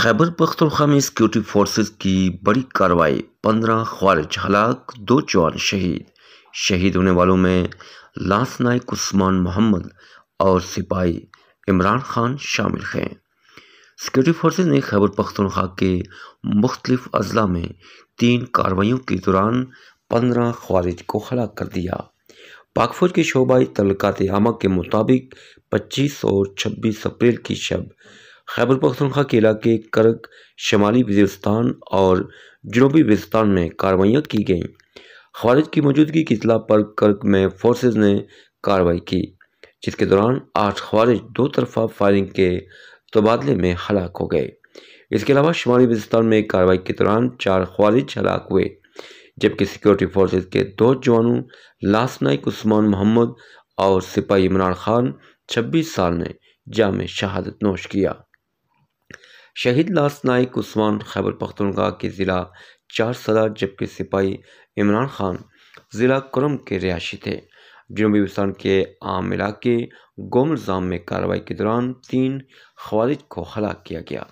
خیبر پختونخوا میں security forces کی بڑی کارروائی، 15 خوارج ہلاک، 2 جوان شہید۔ شہید ہونے والوں میں لانس نائک عثمان محمد اور سپاہی عمران خان شامل ہیں۔ سیکورٹی فورسز نے خیبر پختونخوا کے مختلف اضلاع میں 3 کارروائیوں کے دوران 15 خوارج کو ہلاک کر دیا۔ پاک فوج کے شعبۂ تعلقات عامہ کے مطابق 25 اور 26 اپریل کی شب خیبر پختونخوا کے علاقے کرک، شمالی وزیرستان اور جنوبی وزیرستان میں کارروائیاں کی گئیں۔ خوارج کی موجودگی کی اطلاع پر کرک میں فورسز نے کارروائی کی، جس کے دوران 8 خوارج 2 طرفہ فائرنگ کے تبادلے میں ہلاک ہو گئے۔ اس کے علاوہ شمالی وزیرستان میں کارروائی کے دوران 4 خوارج ہلاک ہوئے، جبکہ سیکورٹی فورسز کے 2 جوانوں لانس نائک عثمان محمد اور سپاہی عمران خان 26 سال نے جام شہادت نوش کیا۔ شہید لانس نائک عثمان خیبر پختونخوا کے ضلع چارسدہ جبکہ سپاہی عمران خان ضلع کرم کے رہائشی تھے۔ جنوبی وزیرستان کے عام علاقے گومرزام میں کارروائی کے دوران 3 خوارج کو ہلاک کیا گیا۔